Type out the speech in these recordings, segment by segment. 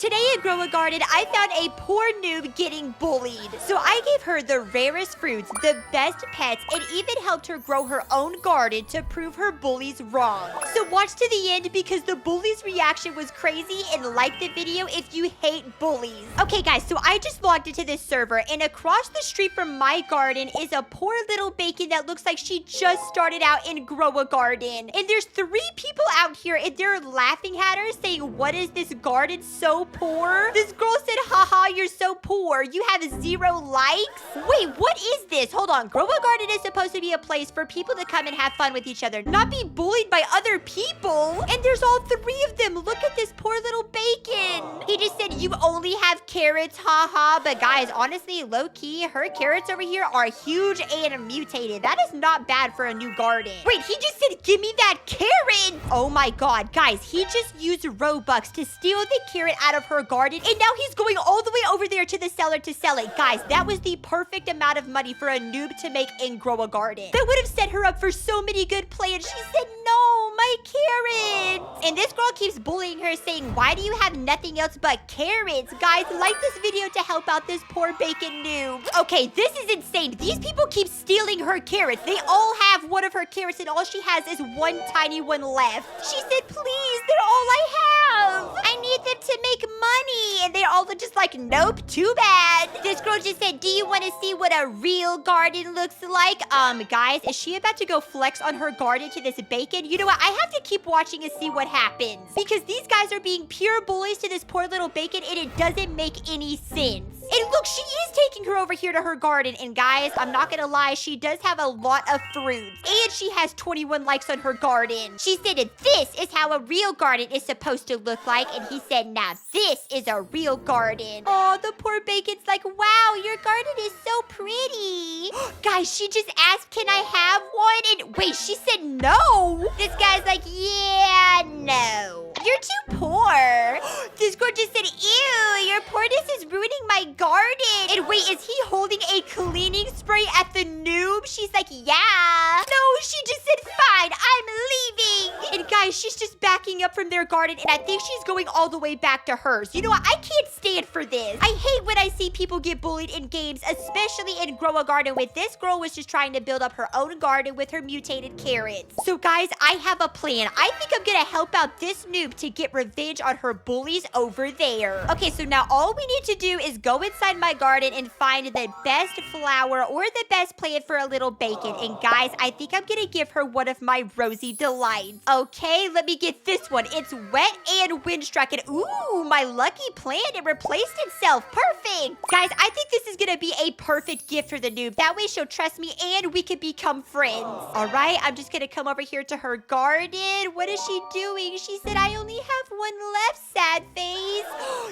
Today at Grow a Garden, I found a poor noob getting bullied. So I gave her the rarest fruits, the best pets, and even helped her grow her own garden to prove her bullies wrong. So watch to the end because the bullies' reaction was crazy, and like the video if you hate bullies. Okay guys, so I just logged into this server, and across the street from my garden is a poor little bacon that looks like she just started out in Grow a Garden. And there's 3 people out here, and they're laughing at her saying, "What is this garden so poor?" This girl said, "Haha, you're so poor. You have 0 likes." Wait, what is this? Hold on. Grow a Garden is supposed to be a place for people to come and have fun with each other, not be bullied by other people. And there's all 3 of them. Look at this poor little bacon. He just said, "You only have carrots, haha." But guys, honestly, low-key, her carrots over here are huge and mutated. That is not bad for a new garden. Wait, he just said, "Give me that carrot." Oh my god, guys, he just used Robux to steal the carrot out of her garden, and now he's going all the way over there to the seller to sell it. Guys, that was the perfect amount of money for a noob to make in Grow a Garden. That would have set her up for so many good plans. She said, "No, my carrots." And this girl keeps bullying her, saying, "Why do you have nothing else but carrots?" Guys, like this video to help out this poor bacon noob. Okay, this is insane. These people keep stealing her carrots. They all have one of her carrots, and all she has is one tiny one left. She said, "Please, they're all I have. I need them to make money." And they're all just like, "Nope, too bad." This girl just said, "Do you want to see what a real garden looks like?" Guys, is she about to go flex on her garden to this bacon? You know what? I have to keep watching and see what happens, because these guys are being pure bullies to this poor little bacon, and it doesn't make any sense. And look, she is taking her over here to her garden. And guys, I'm not gonna lie, she does have a lot of fruits. And she has 21 likes on her garden. She said, "This is how a real garden is supposed to look like." And he said, "Now this is a real garden." Oh, the poor bacon's like, "Wow, your garden is so pretty." Guys, she just asked, "Can I have one?" And wait, she said no. This guy's like, "Yeah, no. You're too poor." This girl just said, "Ew, your poorness is ruining my garden." And wait, is he holding a cleaning spray at the noob? She's like, "Yeah." No, she just said, "Fine, I'm leaving." And guys, she's just backing up from their garden, and I think she's going all the way back to hers. You know what? I can't stand for this. I hate when I see people get bullied in games, especially in Grow a Garden. With this girl was just trying to build up her own garden with her mutated carrots. So guys, I have a plan. I think I'm gonna help out this noob to get revenge on her bullies over there. Okay, so now all we need to do is go inside my garden and find the best flower or the best plant for a little bacon. And guys, I think I'm gonna give her one of my rosy delights. Okay, let me get this one. It's wet and windstruck. And ooh, my lucky plant, it replaced itself. Perfect. Guys, I think this is gonna be a perfect gift for the noob. That way she'll trust me and we could become friends. All right, I'm just gonna come over here to her garden. What is she doing? She said, "I only have one left, sad face."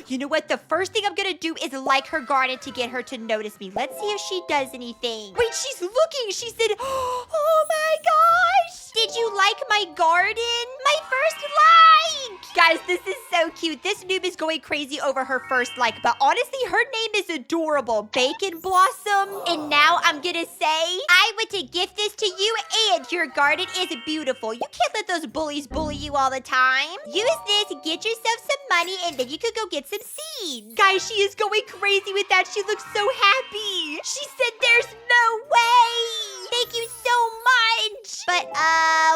You know what? The first thing I'm gonna do is like her garden to get her to notice me. Let's see if she does anything. Wait, she's looking. She said, "Oh my gosh, did you like my garden?" My first like. Guys, this is so cute. This noob is going crazy over her first like, but honestly, her name is adorable. Bacon Blossom. And now I'm gonna say, I want to gift this to you, and your garden is beautiful. You can't let those bullies bully you all the time. Use this, get yourself some money, and then you could go get some seeds. Guys, she is going crazy with that. She looks so happy. She said, "There's no way. Thank you so much." But,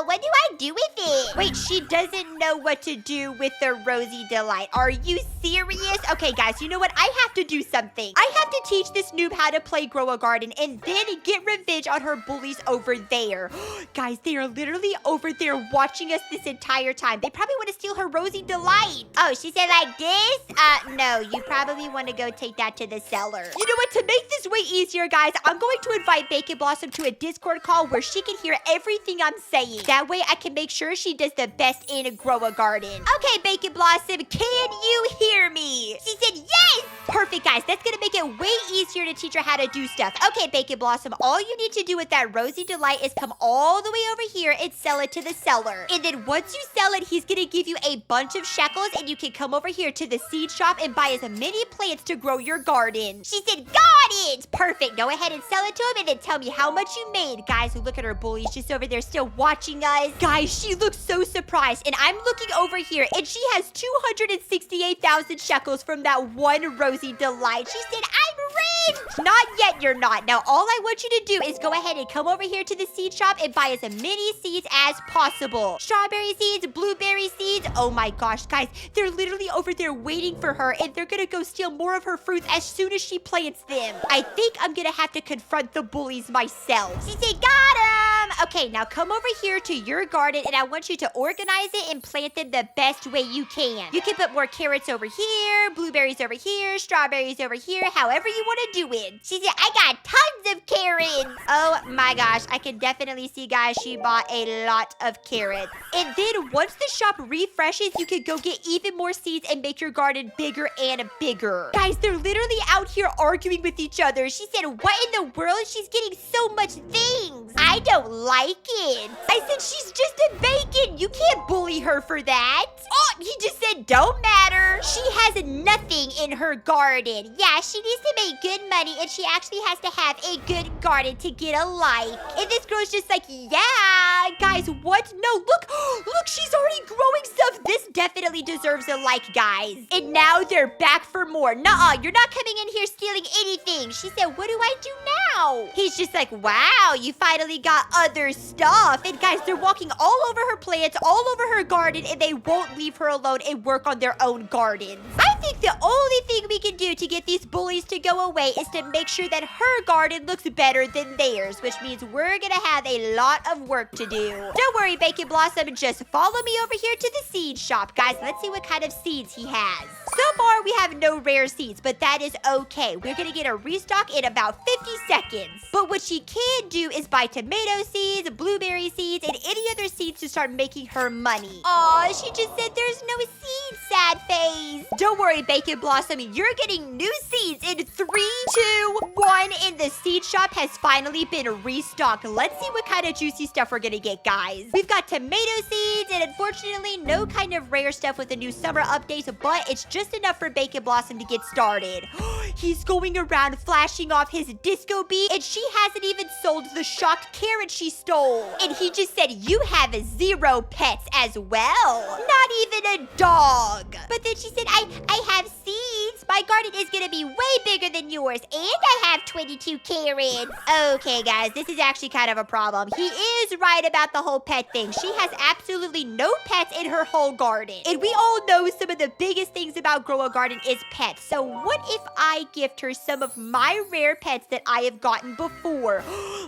what do I do with it? Wait, she doesn't know what to do with the Rosy Delight. Are you serious? Okay, guys, you know what? I have to do something. I have to teach this noob how to play Grow a Garden and then get revenge on her bullies over there. Guys, they are literally over there watching us this entire time. They probably want to steal her Rosy Delight. Oh, she said like this? No, you probably want to go take that to the seller. You know what? To make this way easier, guys, I'm going to invite Bacon Blossom to a Discord call where she can hear everything I'm saying. That way I can make sure she does the best in Grow a Garden. Okay, Bacon Blossom, can you hear me? She said yes! Perfect, guys. guys, that's gonna make it way easier to teach her how to do stuff. Okay, Bacon Blossom, all you need to do with that Rosie Delight is come all the way over here and sell it to the seller. And then once you sell it, he's gonna give you a bunch of shekels, and you can come over here to the seed shop and buy as many plants to grow your garden. She said, got it! Perfect. Go ahead and sell it to him, and then tell me how much you made. Guys, look at her bullies just over there still watching us. Guys, she looks so surprised, and I'm looking over here, and she has 268,000 shekels from that one Rosie Delight. She said, I'm rich! Not yet, you're not. Now, all I want you to do is go ahead and come over here to the seed shop and buy as many seeds as possible. Strawberry seeds, blueberry seeds. Oh my gosh, guys, they're literally over there waiting for her, and they're gonna go steal more of her fruits as soon as she plants them. I think I'm gonna have to confront the bullies myself. She said, got him! Okay, now come over here to your garden, and I want you to organize it and plant them the best way you can. You can put more carrots over here, blueberries over here, strawberries over here, however you want to do it. She said, I got tons of carrots. Oh my gosh, I can definitely see, guys, she bought a lot of carrots. And then once the shop refreshes, you can go get even more seeds and make your garden bigger and bigger. Guys, they're literally out here arguing with each other. She said, what in the world? She's getting so much things. I don't like it. I said, she's just a bacon. You can't bully her for that. Oh, he just said, don't matter. She has nothing in her garden. Yeah, she needs to make good money, and she actually has to have a good garden to get a like. And this girl's just like, yeah. Guys, what? No, look. Look, she's already growing stuff. This definitely deserves a like, guys. And now they're back for more. Nuh-uh, you're not coming in here stealing anything. She said, what do I do now? He's just like, wow, you finally got other stuff. And guys, they're walking all over her plants, all over her garden, and they won't leave her alone and work on their own gardens. I think the only thing we can do to get these bullies to go away is to make sure that her garden looks better than theirs, which means we're gonna have a lot of work to do. Don't worry, Bacon Blossom, just follow me over here to the seed shop. Guys, let's see what kind of seeds he has. So far, we have no rare seeds, but that is okay. We're gonna get a restock in about 50 seconds. But what she can do is buy tomato seeds, blueberry seeds, and any other seeds to start making her money. Aw, she just said there's no seeds, sad face. Don't worry, Bacon Blossom, you're getting new seeds in 3, 2, 1, and the seed shop has finally been restocked. Let's see what kind of juicy stuff we're gonna get, guys. We've got tomato seeds, and unfortunately, no kind of rare stuff with the new summer updates, but it's just enough for Bacon Blossom to get started. He's going around flashing off his disco beat, and she hasn't even sold the shocked carrot she stole. And he just said, you have 0 pets as well. Not even a dog. But then she said, I have seeds. My garden is gonna be way bigger than yours, and I have 22 carrots. Okay, guys, this is actually kind of a problem. He is right about the whole pet thing. She has absolutely no pets in her whole garden. And we all know some of the biggest things about Grow a Garden is pets. So what if I gift her some of my rare pets that I have gotten before?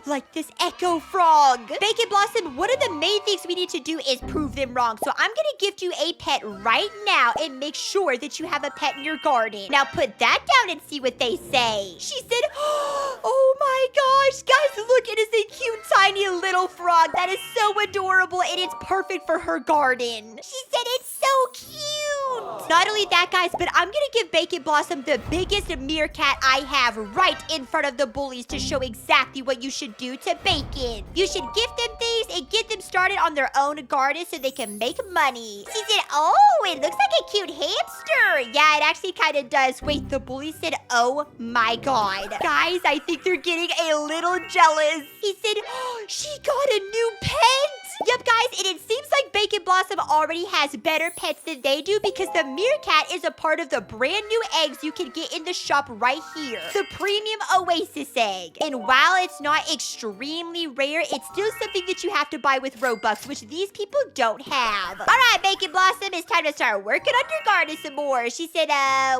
Like this Echo Frog. Bacon Blossom, one of the main things we need to do is prove them wrong. So I'm gonna gift you a pet right now and make sure that you have a pet in your garden. Now put that down and see what they say. She said, oh my gosh, guys, look, it is a cute, tiny little frog. That is so adorable, and it's perfect for her garden. She said it's so cute. Not only that, guys, but I'm gonna give Bacon Blossom the biggest meerkat I have right in front of the bullies to show exactly what you should do to Bacon. You should gift them things and get them started on their own garden so they can make money. She said, oh, it looks like a cute hamster. Yeah, it actually kind of does. Wait, the bully said, oh my god. Guys, I think they're getting a little jealous. He said, oh, she got a new pet. Yep, guys, and it seems like Bacon Blossom already has better pets than they do because the meerkat is a part of the brand new eggs you can get in the shop right here. The premium oasis egg. And while it's not extremely rare, it's still something that you have to buy with Robux, which these people don't have. All right, Bacon Blossom, it's time to start working on your garden some more. She said,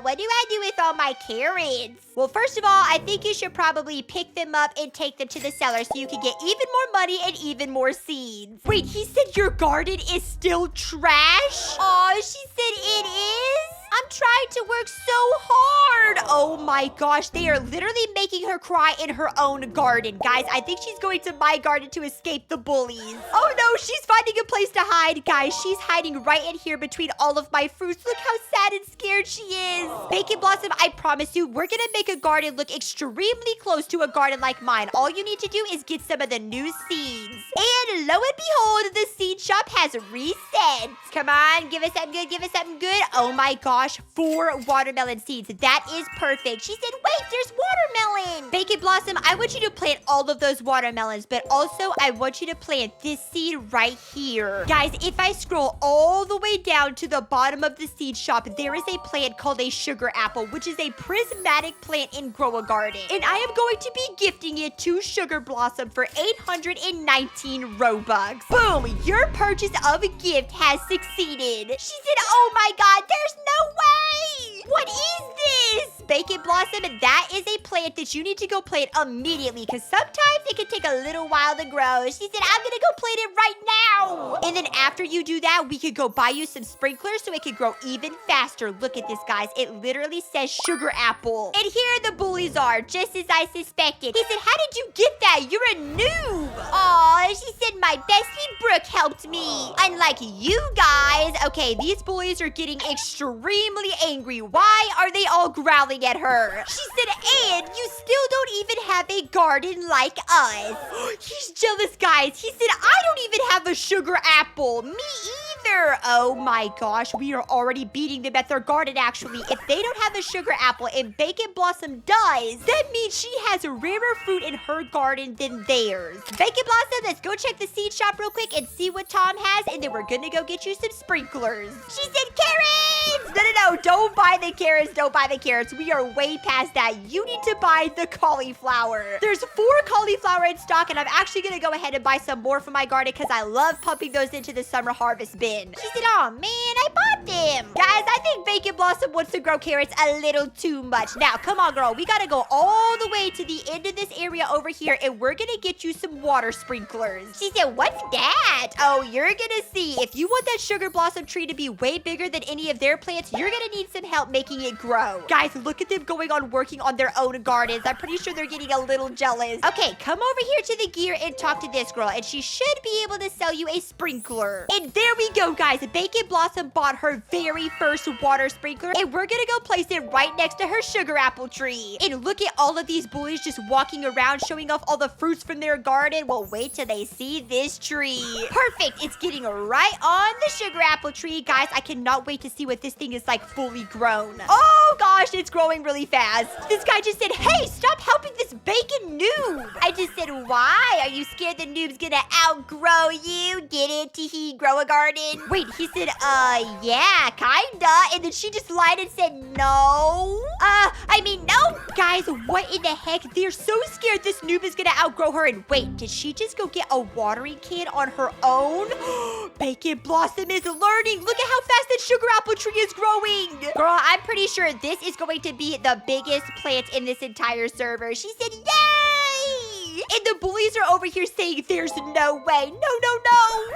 what do I do with all my carrots? Well, first of all, I think you should probably pick them up and take them to the cellar so you can get even more money and even more seeds. Wait, he said your garden is still trash? Aw, she said it is? I'm trying to work so hard. Oh my gosh, they are literally making her cry in her own garden. Guys, I think she's going to my garden to escape the bullies. Oh no, she's finding a place to hide. Guys, she's hiding right in here between all of my fruits. Look how sad and scared she is. Bacon Blossom, I promise you, we're gonna make a garden look extremely close to a garden like mine. All you need to do is get some of the new seeds. And lo and behold, the seed shop has reset. Come on, give us something good, give us something good. Oh my gosh, 4 watermelon seeds. That is perfect. She said, wait, there's watermelon. Bacon Blossom, I want you to plant all of those watermelons, but also I want you to plant this seed right here. Guys, if I scroll all the way down to the bottom of the seed shop, there is a plant called a sugar apple, which is a prismatic plant in Grow a Garden. And I am going to be gifting it to Sugar Blossom for 819 Robux. Boom, your purchase of a gift has succeeded. She said, oh my God, there's no way. What is this? Bacon Blossom, that is a plant that you need to go plant immediately because sometimes it can take a little while to grow. She said, I'm gonna go plant it right now. And then after you do that, we could go buy you some sprinklers so it can grow even faster. Look at this, guys. It literally says sugar apple. And here the bullies are, just as I suspected. He said, how did you get that? You're a noob. Aw, she said, my bestie Brook helped me. Unlike you guys. Okay, these bullies are getting extremely angry. Why are they all growling at her? She said, and you still don't even have a garden like us. He's jealous, guys. He said, I don't even have a sugar apple. Me either. Oh my gosh, we are already beating them at their garden, actually. If they don't have a sugar apple and Bacon Blossom does, that means she has a rarer fruit in her garden than theirs. Bacon Blossom, let's go check the seed shop real quick and see what Tom has, and then we're gonna go get you some sprinklers. She said, carrots! No, don't buy the carrots, don't buy the carrots. We are way past that. You need to buy the cauliflower. There's 4 cauliflower in stock, and I'm actually gonna go ahead and buy some more for my garden because I love pumping those into the summer harvest bin. She said, oh man, I bought them. Guys, I think Bacon Blossom wants to grow carrots a little too much. Now, come on, girl. We gotta go all the way to the end of this area over here, and we're gonna get you some water sprinklers. She said, what's that? Oh, you're gonna see. If you want that sugar blossom tree to be way bigger than any of their plants, you're gonna need some help making it grow. Guys, look at them going on working on their own gardens. I'm pretty sure they're getting a little jealous. Okay, come over here to the gear and talk to this girl, and she should be able to sell you a sprinkler. And there we go, guys. Bacon Blossom bought her very first water sprinkler, and we're gonna go place it right next to her sugar apple tree. And look at all of these bullies just walking around showing off all the fruits from their garden. Well, wait till they see this tree. Perfect. It's getting right on the sugar apple tree. Guys, I cannot wait to see what this thing is like fully grown. Oh gosh, it's growing really fast. This guy just said, hey, stop helping this bacon noob. I just said, why? Are you scared the noob's gonna outgrow you? Get it? Tee-hee, grow a garden? Wait, he said, yeah, kinda. And then she just lied and said, no. I mean, no. Guys, what in the heck? They're so scared this noob is gonna outgrow her. And wait, did she just go get a watering can on her own? Bacon Blossom is learning. Look at how fast that sugar apple tree is growing. Girl, I'm pretty sure this is going to be the biggest plant in this entire server. She said, yay! And the bullies are over here saying, there's no way. No.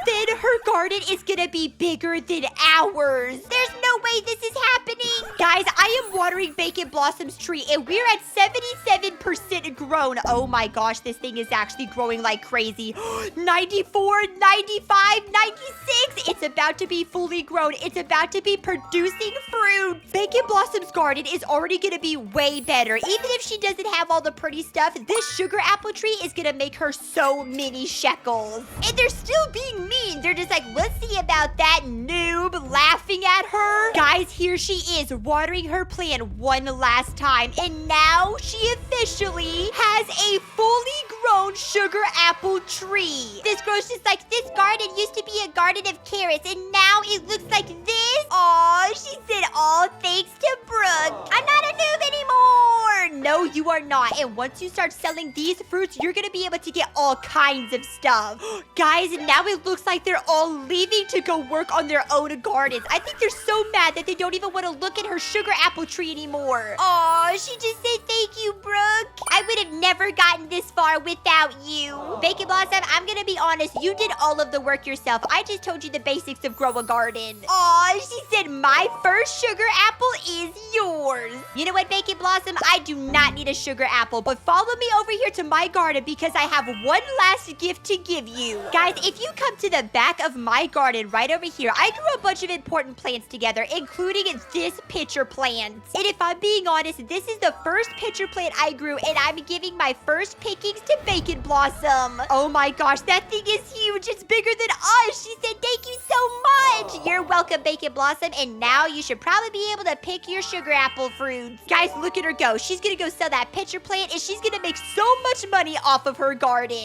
Then her garden is gonna be bigger than ours. There's no way this is happening. Guys, I am watering Bacon Blossom's tree, and we're at 77% grown. Oh my gosh, this thing is actually growing like crazy. 94, 95, 96. It's about to be fully grown. It's about to be producing fruit. Bacon Blossom's garden is already gonna be way better. Even if she doesn't have all the pretty stuff, this sugar apple tree is gonna make her so many shekels. And they're still being mean. They're just like, we'll see about that, noob, laughing at her. Guys, here she is watering her plant one last time. And now she officially has a fully grown sugar apple tree. This girl's just like, this garden used to be a garden of carrots, and now it looks like this. Aw, she said, all thanks to Brook. I'm not a noob anymore. No, you are not. And once you start selling these fruits, you're gonna be able to get all kinds of stuff. Guys, now it looks like they're all leaving to go work on their own gardens. I think they're so mad that they don't even want to look at her sugar apple tree anymore. Aw, she just said thank you, Brook. I would have never gotten this far without you. Bacon Blossom, I'm gonna be honest, you did all of the work yourself. I just told you the basics of grow a garden. Aw, she said my first sugar apple is yours. You know what, Bacon Blossom? I do not need a sugar apple, but follow me over here to my garden because I have one last gift to give you. Guys, if you come to the back of my garden right over here, I grew a bunch of important plants together, including this pitcher plant. And if I'm being honest, this is the first pitcher plant I grew, and I'm giving my first pickings to Bacon Blossom. Oh my gosh, that thing is huge. It's bigger than us. She said thank you so much. You're welcome, Bacon Blossom, and now you should probably be able to pick your sugar apple fruits. Guys, look at her go. She's gonna go sell that pitcher plant, and she's gonna make so much money off of her garden.